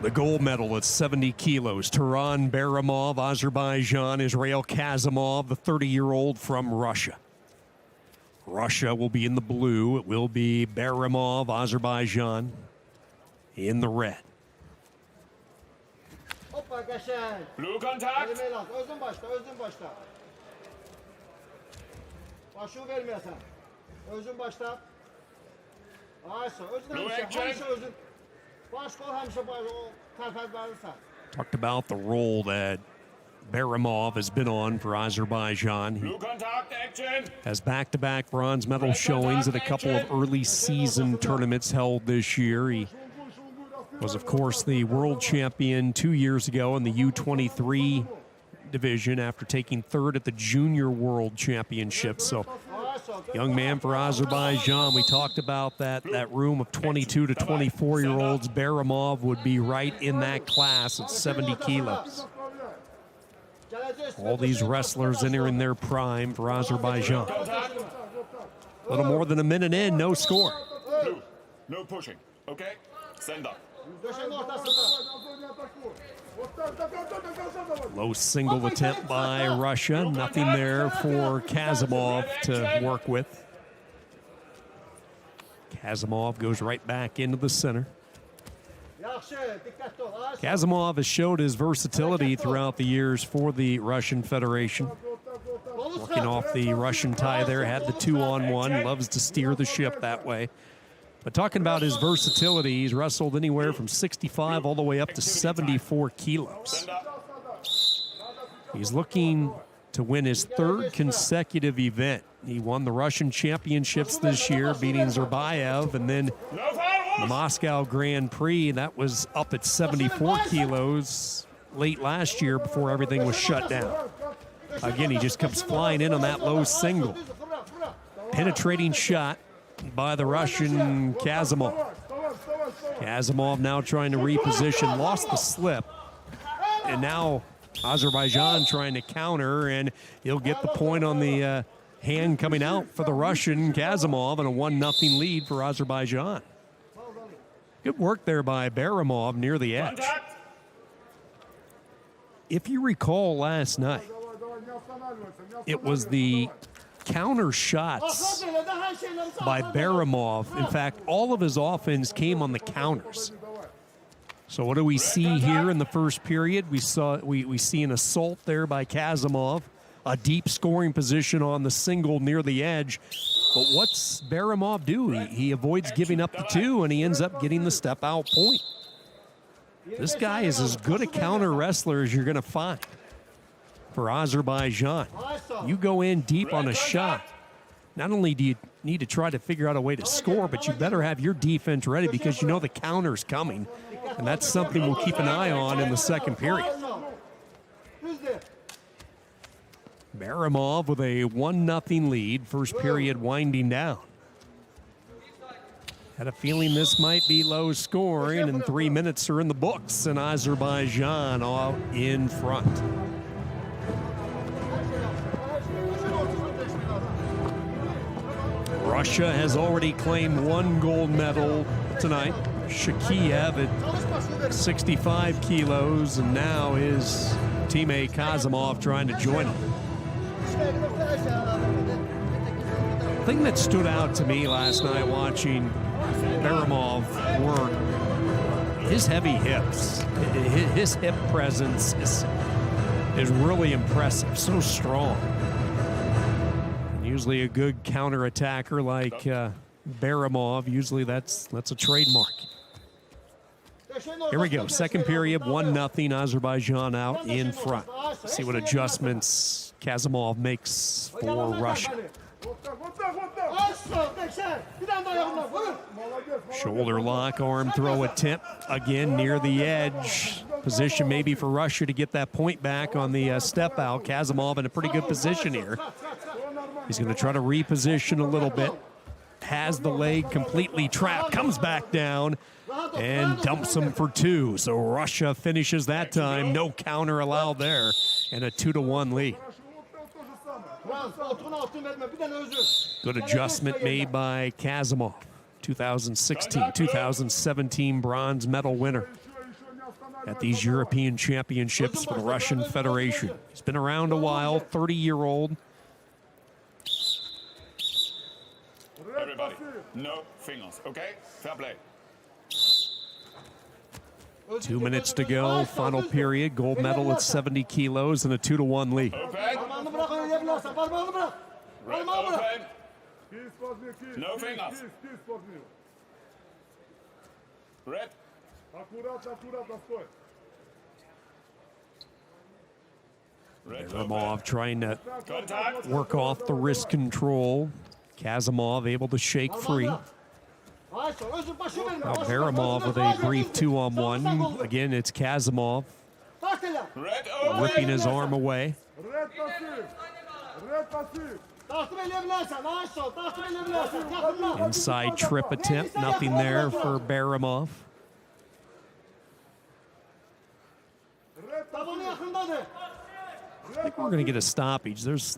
The gold medal at 70 kilos, Turan Baramov, Azerbaijan, Israel Kazimov, the 30-year-old from Russia. Russia will be in the blue. It will be Baramov, Azerbaijan, in the red. Blue contact. Blue action. Talked about the role that Baramov has been on for Azerbaijan. He Blue contact action. has back-to-back bronze medal showings at a couple of early season tournaments held this year. He was, of course, the world champion 2 years ago in the U23 division after taking third at the Junior World Championship. So, young man for Azerbaijan. We talked about that room of 22 to 24-year-olds. Baramov would be right in that class at 70 kilos. All these wrestlers entering their prime for Azerbaijan. A little more than a minute in, no score. Blue. No pushing. Okay. Send up. Low single attempt by Russia. Nothing there for Kazimov to work with. Kazimov goes right back into the center. Kazimov has showed his versatility throughout the years for the Russian Federation. Working off the Russian tie there, had the 2-on-1, loves to steer the ship that way. But talking about his versatility, he's wrestled anywhere from 65 all the way up to 74 kilos. He's looking to win his third consecutive event. He won the Russian championships this year, beating Zerbayev, and then the Moscow Grand Prix. That was up at 74 kilos late last year before everything was shut down. Again, he just comes flying in on that low single. Penetrating shot by the Russian Kazimov. Kazimov now trying to reposition, lost the slip, and now Azerbaijan trying to counter, and he'll get the point on the hand coming out for the Russian Kazimov, and a 1-0 lead for Azerbaijan. Good work there by Baramov near the edge. If you recall last night, it was the counter shots by Baramov. In fact, all of his offense came on the counters. So what do we see here in the first period? We see an assault there by Kazimov, a deep scoring position on the single near the edge. But what's Baramov do? He avoids giving up the 2, and he ends up getting the step out point. This guy is as good a counter wrestler as you're going to find for Azerbaijan. You go in deep on a shot. Not only do you need to try to figure out a way to score, but you better have your defense ready because you know the counter's coming. And that's something we'll keep an eye on in the second period. Baramov with a 1-0 lead. First period winding down. Had a feeling this might be low scoring, and 3 minutes are in the books, and Azerbaijan all in front. Russia has already claimed 1 gold medal tonight. Shakiev at 65 kilos, and now his teammate Kazimov trying to join him. The thing that stood out to me last night watching Baramov work, his heavy hips. His hip presence is really impressive, so strong. And usually a good counter-attacker like Baramov, usually that's a trademark. Here we go, second period, 1-0, Azerbaijan out in front. See what adjustments Kazimov makes for Russia. Shoulder lock, arm throw attempt, again near the edge. Position maybe for Russia to get that point back on the step out. Kazimov in a pretty good position here. He's going to try to reposition a little bit. Has the leg completely trapped, comes back down, and dumps him for 2. So Russia finishes that time. No counter allowed there, and a 2-1 lead. Good adjustment made by Kazimov. 2016, 2017 bronze medal winner. at these European Championships for the Russian Federation. He's been around a while, 30-year-old. Everybody, no fingers, okay? Fair play. 2 minutes to go, final period. Gold medal at 70 kilos and a 2-1 lead. Open. Red open. No fingers. Red. Red Baramov open. trying to Contact. work off the wrist control. Kazimov able to shake free. Now Baramov with a brief 2-on-1. Again, it's Kazimov Red open. ripping his arm away. Inside trip attempt, nothing there for Baramov. I think we're going to get a stoppage. There's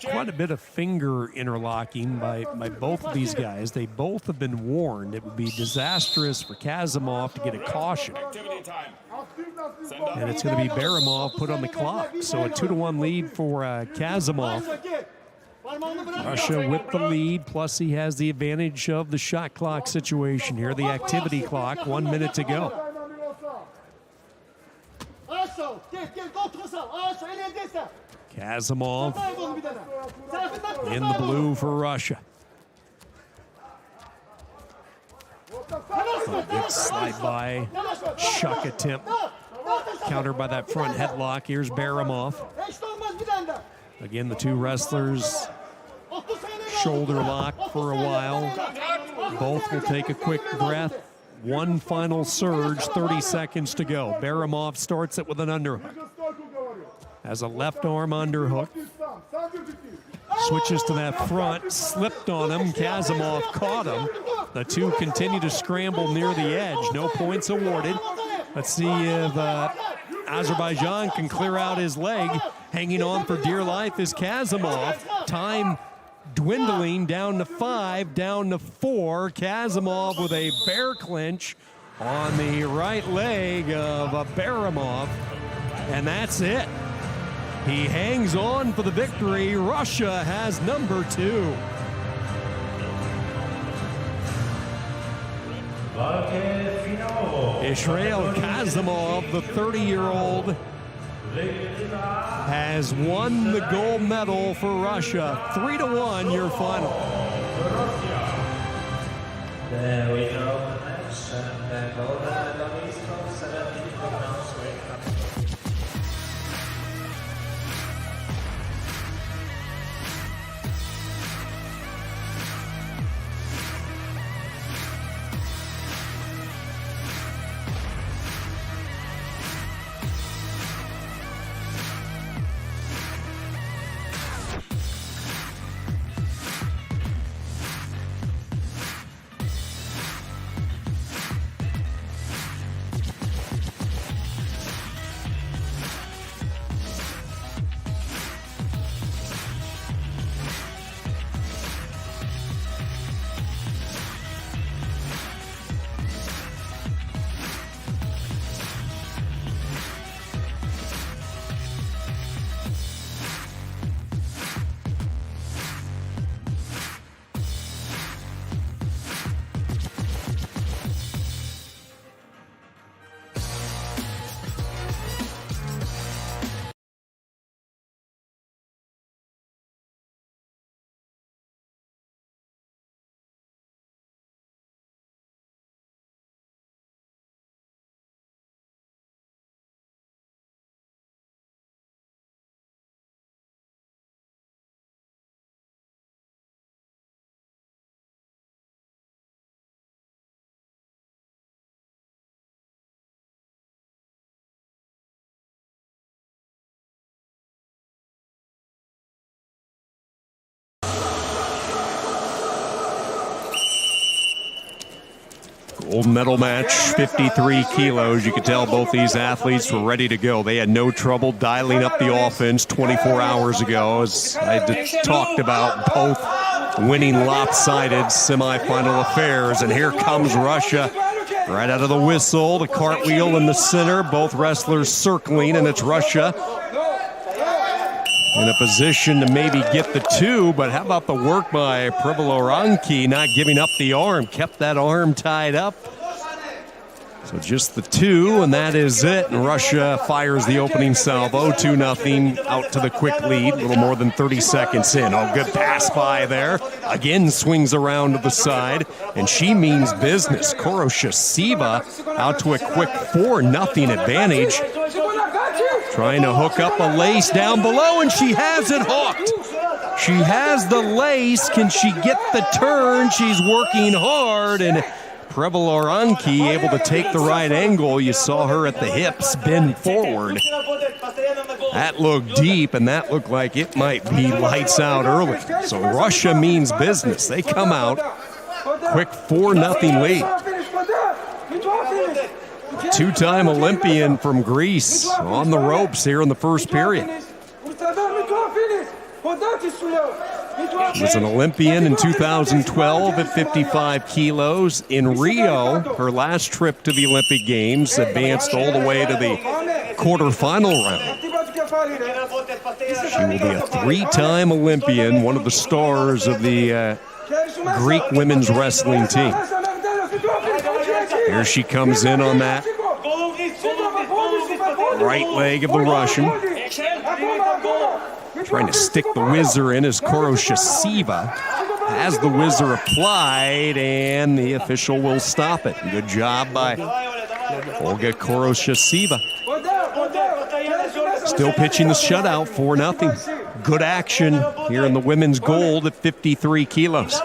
quite a bit of finger interlocking by both of these guys. They both have been warned. It would be disastrous for Kazimov to get a caution. Activity time. Send up. And it's going to be Baramov put on the clock. So a 2-1 lead for Kazimov. Russia with the lead, plus he has the advantage of the shot clock situation here, the activity clock, 1 minute to go. Kazimov in the blue for Russia. Good slide by, shuck attempt, countered by that front headlock. Here's Baramov. Again, the two wrestlers shoulder lock for a while. Both will take a quick breath. One final surge, 30 seconds to go. Baramov starts it with an underhook. Has a left arm underhook. Switches to that front, slipped on him. Kazimov caught him. The two continue to scramble near the edge. No points awarded. Let's see if Azerbaijan can clear out his leg. Hanging on for dear life is Kazimov. Time dwindling down to 5, down to 4. Kazimov with a bear clinch on the right leg of Baramov. And that's it. He hangs on for the victory. Russia has number 2. Israel Kazimov, the 30-year-old, has won the gold medal for Russia. 3-1, your final. There we go, the match, and the gold medalist from 70 kilograms weight. Gold medal match, 53 kilos. You could tell both these athletes were ready to go. They had no trouble dialing up the offense 24 hours ago, as I talked about, both winning lopsided semifinal affairs. And here comes Russia Right out of the whistle, the cartwheel in the center, both wrestlers circling, and it's Russia in a position to maybe get the two, but how about the work by Prebeloranki, not giving up the arm, kept that arm tied up. So just the two, and that is it. And Russia fires the opening salvo, 2-0, out to the quick lead, a little more than 30 seconds in. Oh, good pass by there. Again, swings around to the side, and she means business. Koroshasiva out to a quick 4-0 advantage. Trying to hook up a lace down below, and she has it hooked. She has the lace. Can she get the turn? She's working hard, and Prebeloranki able to take the right angle. You saw her at the hips bend forward. That looked deep, and that looked like it might be lights out early. So Russia means business. They come out, quick 4-0 lead. Two-time Olympian from Greece on the ropes here in the first period. Was an Olympian in 2012 at 55 kilos. In Rio, her last trip to the Olympic Games, advanced all the way to the quarterfinal round. She will be a three-time Olympian, one of the stars of the Greek women's wrestling team. Here she comes in on that right leg of the Russian. Trying to stick the whizzer in as Koroshasiva has the whizzer applied, and the official will stop it. Good job by Olga Koroshasiva. Still pitching the shutout, 4-0. Good action here in the women's gold at 53 kilos.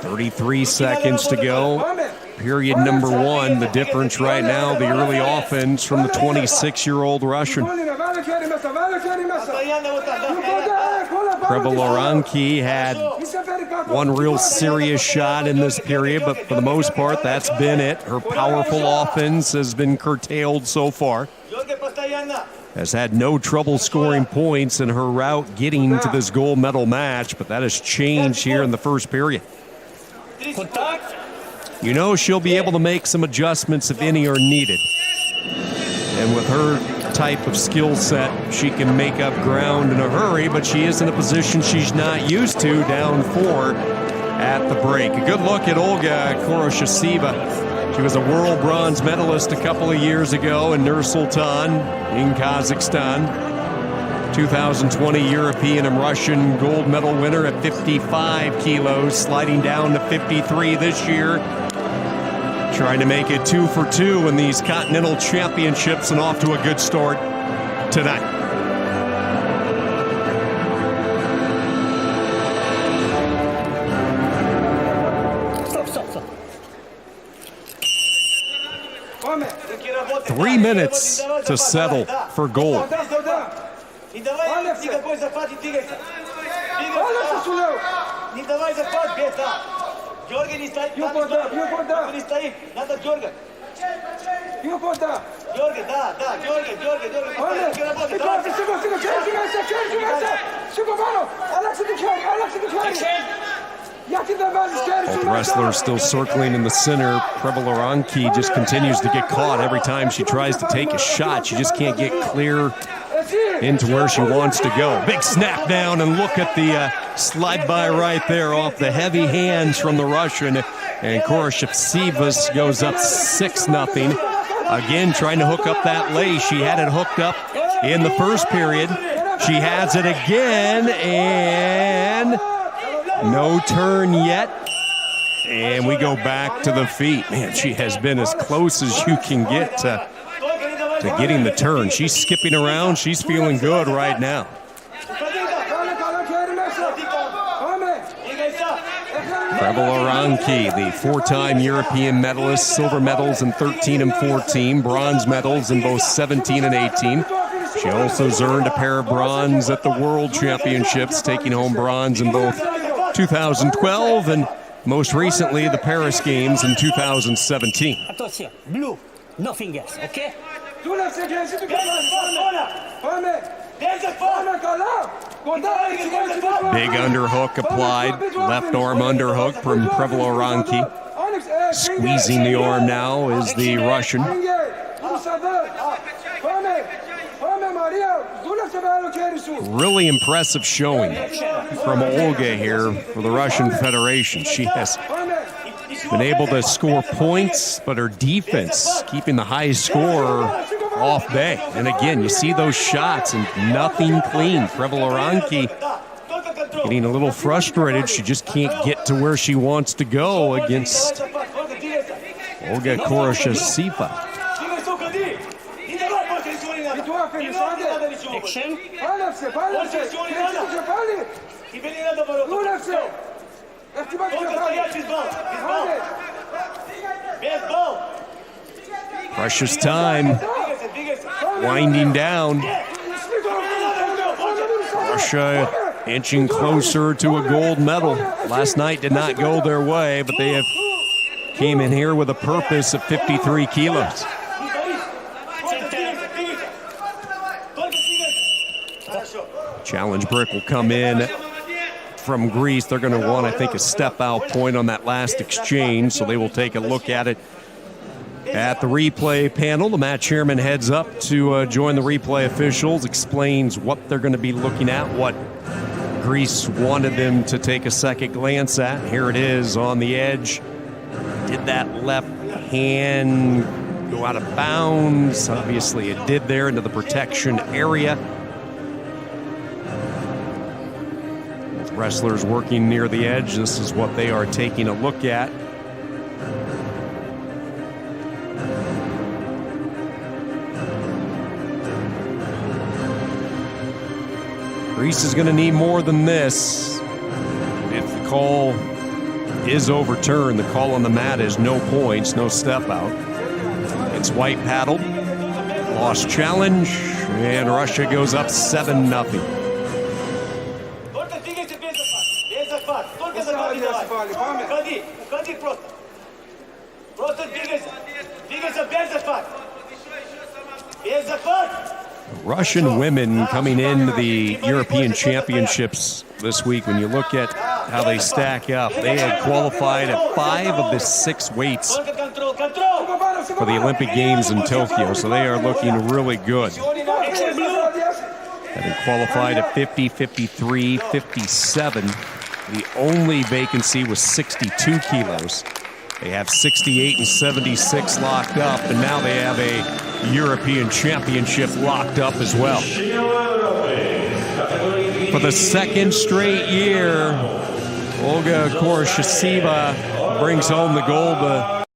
33 seconds to go. Period number one. The difference right now, the early offense from the 26-year-old Russian. Prebeloranki had one real serious shot in this period, but for the most part, that's been it. Her powerful offense has been curtailed so far. Has had no trouble scoring points in her route getting to this gold medal match, but that has changed here in the first period. You know she'll be able to make some adjustments if any are needed. And with her type of skill set, she can make up ground in a hurry, but she is in a position she's not used to, down 4 at the break. A good look at Olga Koroshasiva. She was a world bronze medalist a couple of years ago in Nur-Sultan in Kazakhstan. 2020 European and Russian gold medal winner at 55 kilos, sliding down to 53 this year. Trying to make it 2 for 2 in these continental championships, and off to a good start tonight. Stop. 3 minutes to settle for gold. Both wrestlers still circling in the center. Prebeloranki just continues to get caught every time she tries to take a shot. She just can't get clear into where she wants to go. Big snap down, and look at the slide by right there off the heavy hands from the Russian. And Koroshasiva goes up 6-0. Again, trying to hook up that lace. She had it hooked up in the first period. She has it again, and no turn yet. And we go back to the feet. Man, she has been as close as you can get to getting the turn. She's skipping around. She's feeling good right now. Preveloranki, the four-time European medalist, silver medals in 13 and 14, bronze medals in both 17 and 18. She also has earned a pair of bronze at the World Championships, taking home bronze in both 2012 and most recently the Paris Games in 2017. Attention, blue, no fingers, okay? Big underhook applied, left arm underhook from Preveloranki. Squeezing the arm now is the Russian. Really impressive showing from Olga here for the Russian Federation. She has been able to score points, but her defense keeping the high score off bay. And again, you see those shots and nothing clean. Preveloranki getting a little frustrated. She just can't get to where she wants to go against Olga Koroshasiva. Precious time winding down. Russia inching closer to a gold medal. Last night did not go their way, but they have came in here with a purpose of 53 kilos. Challenge brick will come in from Greece. They're going to want, I think, a step-out point on that last exchange, so they will take a look at it at the replay panel. The match chairman heads up to join the replay officials, explains what they're going to be looking at, what Greece wanted them to take a second glance at. Here it is on the edge. Did that left hand go out of bounds? Obviously it did there into the protection area. Both wrestlers working near the edge. This is what they are taking a look at. Greece is going to need more than this. If the call is overturned, the call on the mat is no points, no step out. It's white paddled, lost challenge, and Russia goes up 7-0. Russian women coming into the European Championships this week, when you look at how they stack up, they had qualified at 5 of the 6 weights for the Olympic Games in Tokyo, so they are looking really good. Having qualified at 50, 53, 57. The only vacancy was 62 kilos. They have 68 and 76 locked up, and now they have a European Championship locked up as well. For the second straight year, Olga Koroshasiva brings home the gold.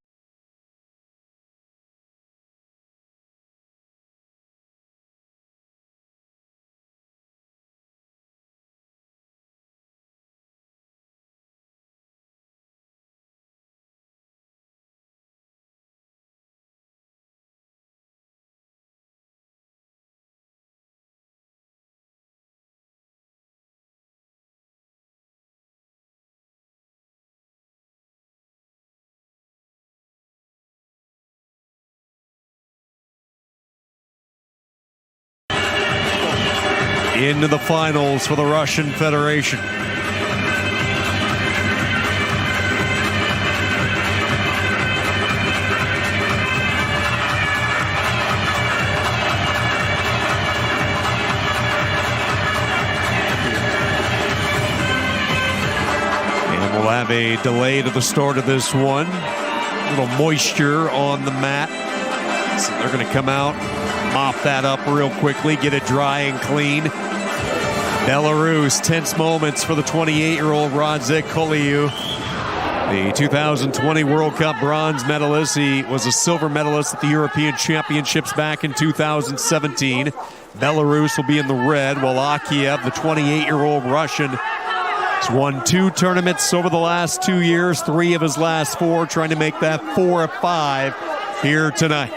Into the finals for the Russian Federation. And we'll have a delay to the start of this one. A little moisture on the mat. So they're going to come out, mop that up real quickly, get it dry and clean. Belarus, tense moments for the 28-year-old Radzik Koliu, the 2020 World Cup bronze medalist. He was a silver medalist at the European Championships back in 2017. Belarus will be in the red, while Akiev, the 28-year-old Russian, He's won 2 tournaments over the last 2 years, 3 of his last 4, trying to make that 4 of 5 here tonight.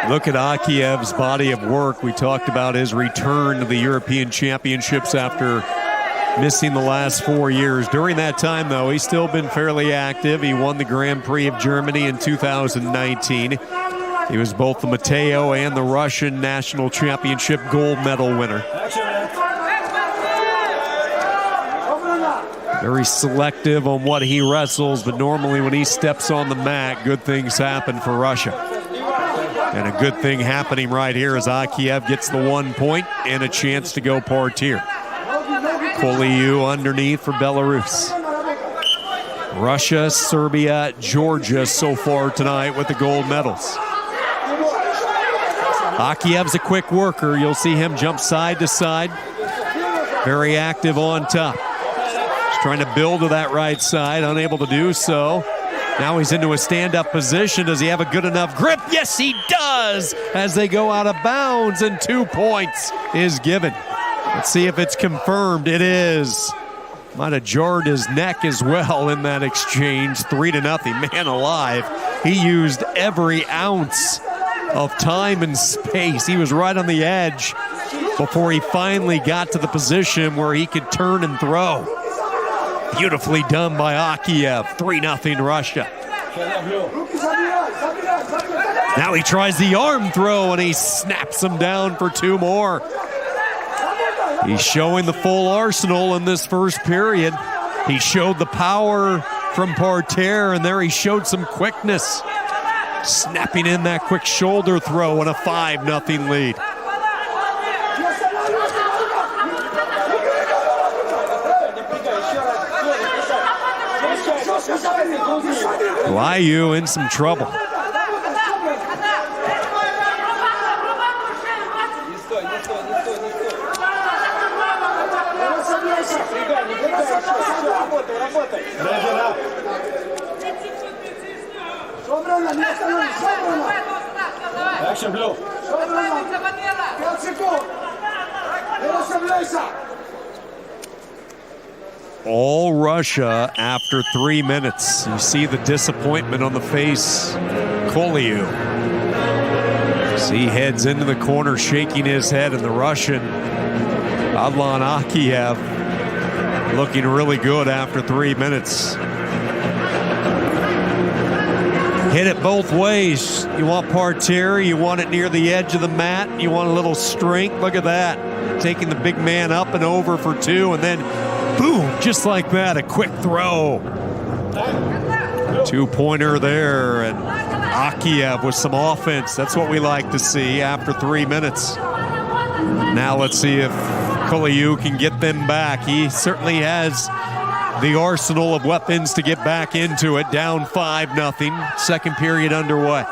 Look at Akiev's body of work. We talked about his return to the European Championships after missing the last 4 years. During that time, though, he's still been fairly active. He won the Grand Prix of Germany in 2019. He was both the Mateo and the Russian National Championship gold medal winner. Very selective on what he wrestles, but normally when he steps on the mat, good things happen for Russia. And a good thing happening right here as Akiev gets the 1 point and a chance to go parterre. Koliu underneath for Belarus. Russia, Serbia, Georgia so far tonight with the gold medals. Akiev's a quick worker. You'll see him jump side to side. Very active on top. He's trying to build to that right side, unable to do so. Now he's into a stand-up position. Does he have a good enough grip? Yes, he does, as they go out of bounds, and 2 points is given. Let's see if it's confirmed. It is. Might have jarred his neck as well in that exchange. 3-0, man alive. He used every ounce of time and space. He was right on the edge before he finally got to the position where he could turn and throw. Beautifully done by Akiev. 3-0 Russia. Now he tries the arm throw and he snaps him down for 2 more. He's showing the full arsenal in this first period. He showed the power from parterre, and there he showed some quickness. Snapping in that quick shoulder throw and a 5-0 lead. Liu in some trouble. Action blue. All Russia after 3 minutes. You see the disappointment on the face. Koliu. See, he heads into the corner shaking his head, and the Russian Adlan Akiev looking really good after 3 minutes. Hit it both ways. You want parterre, you want it near the edge of the mat, you want a little strength. Look at that. Taking the big man up and over for 2, and then boom, just like that, a quick throw. 2-pointer there, and Akiev with some offense. That's what we like to see after 3 minutes. Now let's see if Koliu can get them back. He certainly has the arsenal of weapons to get back into it. Down 5-0, second period underway.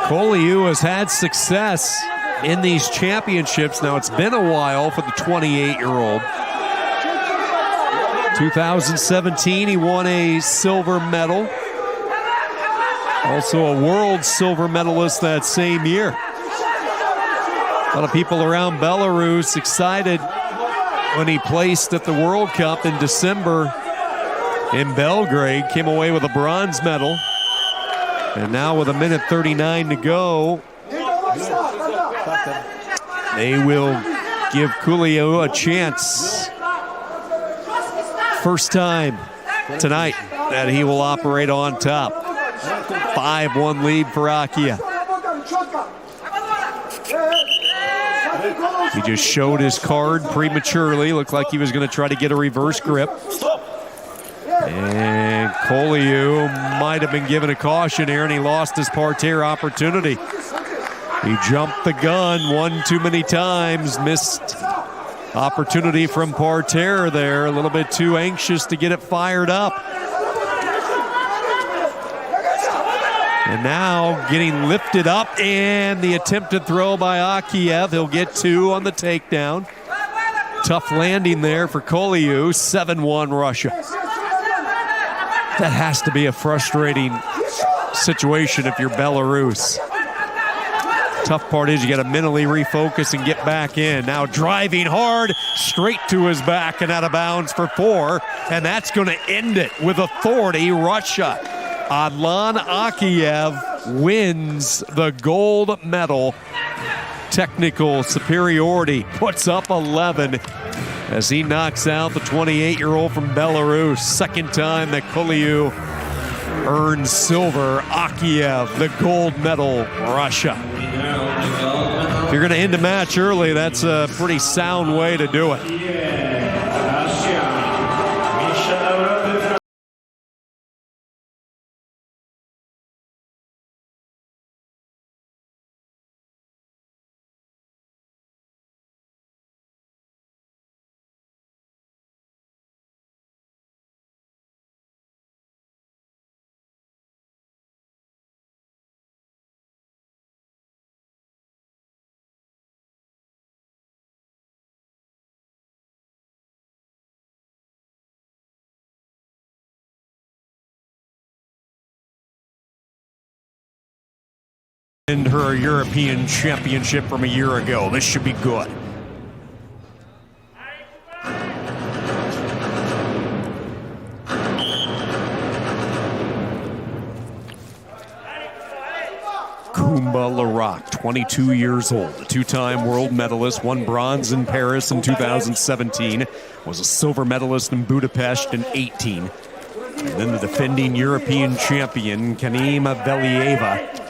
Koliu has had success in these championships. Now, it's been a while for the 28-year-old. 2017, he won a silver medal. Also a world silver medalist that same year. A lot of people around Belarus excited when he placed at the World Cup in December in Belgrade, came away with a bronze medal. And now with 1:39 to go, they will give Kulio a chance. First time tonight that he will operate on top. 5-1 lead for Akiev. He just showed his card prematurely. Looked like he was going to try to get a reverse grip. And Koliu might have been given a caution here, and he lost his parterre opportunity. He jumped the gun one too many times, missed opportunity from parterre there, a little bit too anxious to get it fired up. And now getting lifted up, and the attempted throw by Akiev. He'll get 2 on the takedown. Tough landing there for Koliu. 7-1 Russia. That has to be a frustrating situation if you're Belarus. Tough part is you got to mentally refocus and get back in. Now driving hard, straight to his back and out of bounds for 4. And that's going to end it with authority. Russia. Adlan Akiev wins the gold medal. Technical superiority, puts up 11 as he knocks out the 28-year-old from Belarus. Second time that Koliu earns silver. Akiev, the gold medal, Russia. If you're going to end a match early, that's a pretty sound way to do it. And her European championship from a year ago. This should be good. Kumba Larak, 22 years old, a two-time world medalist, won bronze in Paris in 2017, was a silver medalist in Budapest in 18. And then the defending European champion, Kanima Velieva,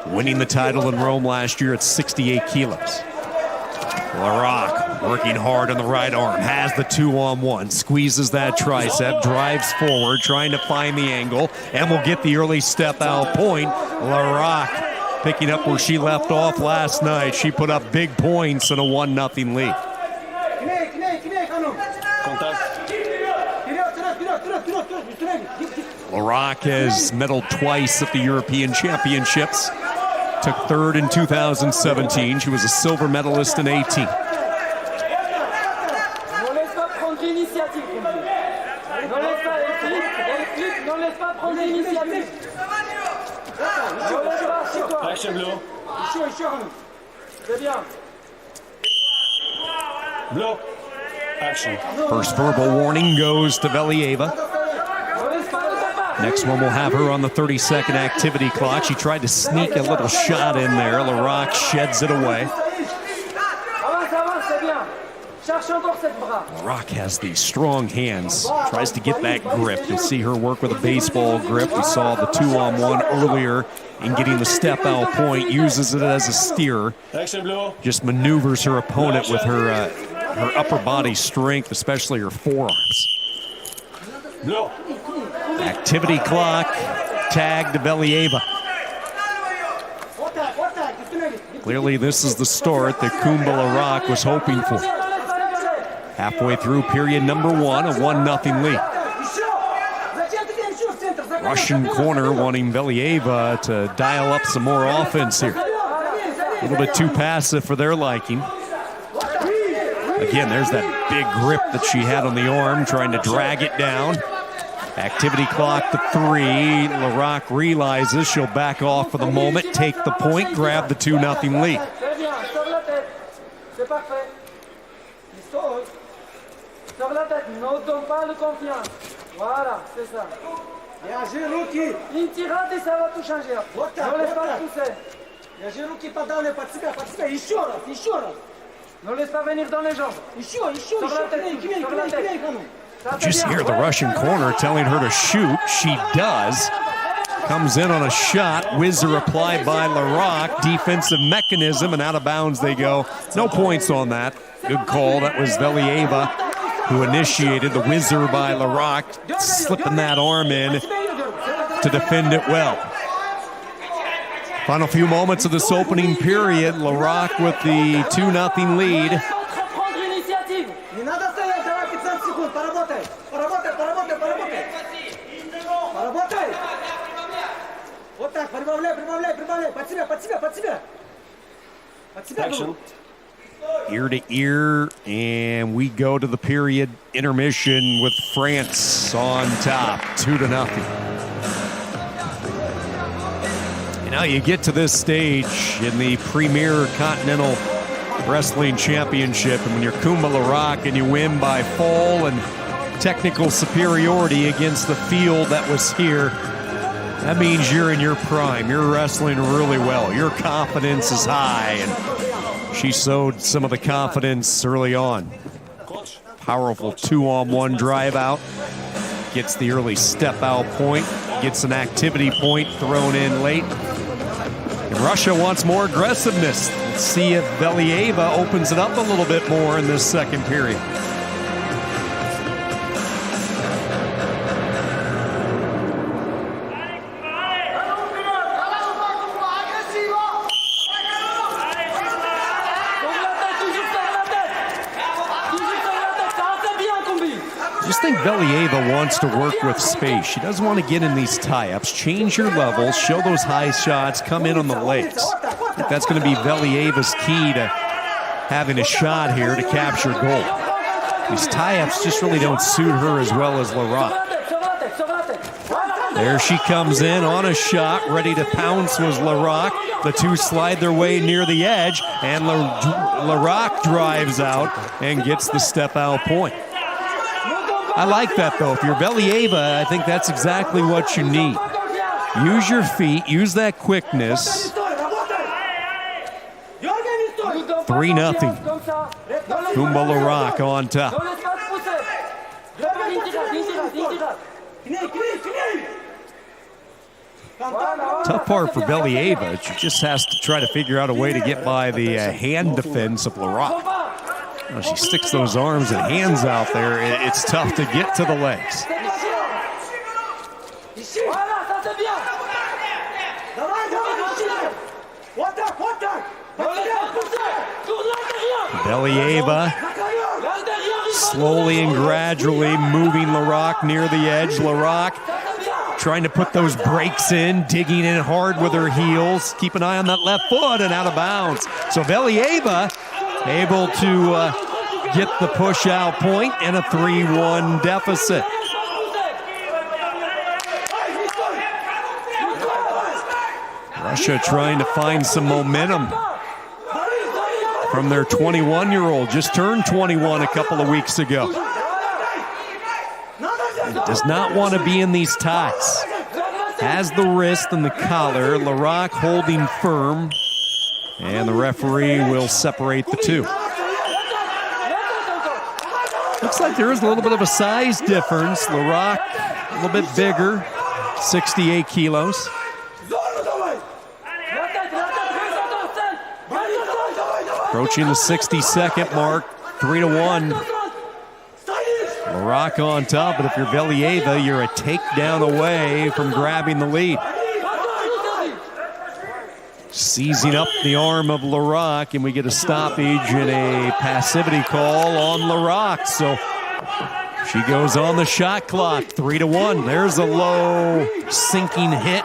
winning the title in Rome last year at 68 kilos. Larak working hard on the right arm, has the 2-on-1, squeezes that tricep, drives forward, trying to find the angle, and will get the early step out point. Larak picking up where she left off last night. She put up big points in a 1-0 lead. Larak has medaled twice at the European Championships. Took third in 2017. She was a silver medalist in 18. Action blue. Blue. Action. First verbal warning goes to Velieva. Next one will have her on the 30-second activity clock. She tried to sneak a little shot in there. Larak sheds it away. Larak has these strong hands. Tries to get that grip. You'll see her work with a baseball grip. We saw the 2-on-1 earlier in getting the step out point. Uses it as a steer. Just maneuvers her opponent with her upper body strength, especially her forearms. Activity clock, tag to Velieva. Clearly this is the start that Kumba Larak was hoping for. Halfway through period number 1, a 1-0 lead. Russian corner wanting Velieva to dial up some more offense here. A little bit too passive for their liking. Again, there's that big grip that she had on the arm, trying to drag it down. Activity clock to 3. Larac realizes she'll back off for the moment, take the point, grab the 2-0 lead. Just hear the Russian corner telling her to shoot. She does. Comes in on a shot. Whizzer applied by Larac. Defensive mechanism, and out of bounds they go. No points on that. Good call. That was Velieva who initiated the whizzer by Larac, slipping that arm in to defend it well. Final few moments of this opening period. Larac with the 2-0 lead. Action. Ear to ear, and we go to the period intermission with France on top, 2-0. You know, you get to this stage in the Premier Continental Wrestling Championship, and when you're Kumba Larac and you win by fall and technical superiority against the field that was here, that means you're in your prime. You're wrestling really well. Your confidence is high, and she showed some of the confidence early on. Powerful 2-on-1 drive out. Gets the early step out point. Gets an activity point thrown in late. And Russia wants more aggressiveness. Let's see if Velieva opens it up a little bit more in this second period. I just think Velieva wants to work with space. She doesn't want to get in these tie-ups. Change your levels, show those high shots, come in on the legs. I think that's going to be Velieva's key to having a shot here to capture goal. These tie-ups just really don't suit her as well as Larac. There she comes in on a shot, ready to pounce was Larac. The two slide their way near the edge, and Larac drives out and gets the step-out point. I like that, though. If you're Velieva, I think that's exactly what you need. Use your feet, use that quickness. 3-0. Kumba Larac on top. Tough part for Velieva. She just has to try to figure out a way to get by the hand defense of Larac. She sticks those arms and hands out there. It's tough to get to the legs. Velieva slowly and gradually moving Larac near the edge. Larac trying to put those brakes in, digging in hard with her heels. Keep an eye on that left foot and out of bounds. So Velieva able to get the push-out point and a 3-1 deficit. Russia trying to find some momentum from their 21-year-old, just turned 21 a couple of weeks ago. Does not want to be in these ties. Has the wrist and the collar. Larac holding firm. And the referee will separate the two. Looks like there is a little bit of a size difference. Larac a little bit bigger, 68 kilos. Approaching the 60-second mark, 3-1. Larac on top, but if you're Velieva, you're a takedown away from grabbing the lead. Seizing up the arm of Larac, and we get a stoppage and a passivity call on Larac. So she goes on the shot clock, 3-1. There's a low sinking hit.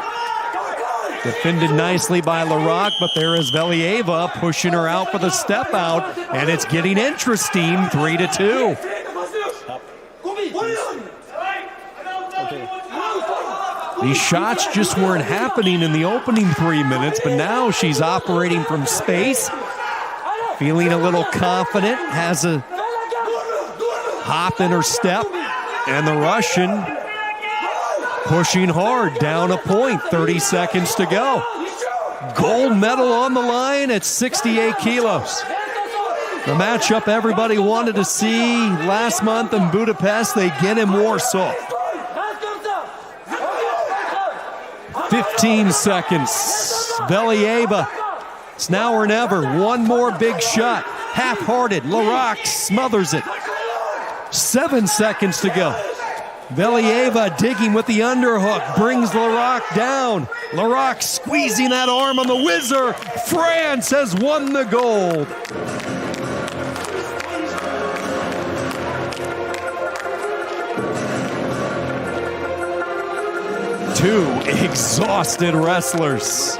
Defended nicely by Larac, but there is Velieva pushing her out for the step out, and it's getting interesting, 3-2. Okay. These shots just weren't happening in the opening 3 minutes, but now she's operating from space, feeling a little confident, has a hop in her step, and the Russian pushing hard, down a point, 30 seconds to go. Gold medal on the line at 68 kilos. The matchup everybody wanted to see last month in Budapest, they get in Warsaw. 15 seconds. Valieva. It's now or never. One more big shot. Half-hearted. Laroque smothers it. 7 seconds to go. Valieva digging with the underhook. Brings Laroque down. Laroque squeezing that arm on the whizzer. France has won the gold. Two exhausted wrestlers.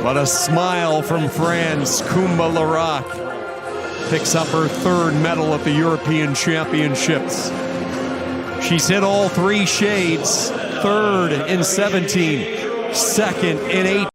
But a smile from France. Kumba Laroque picks up her third medal at the European Championships. She's hit all three shades. Third in 17, second in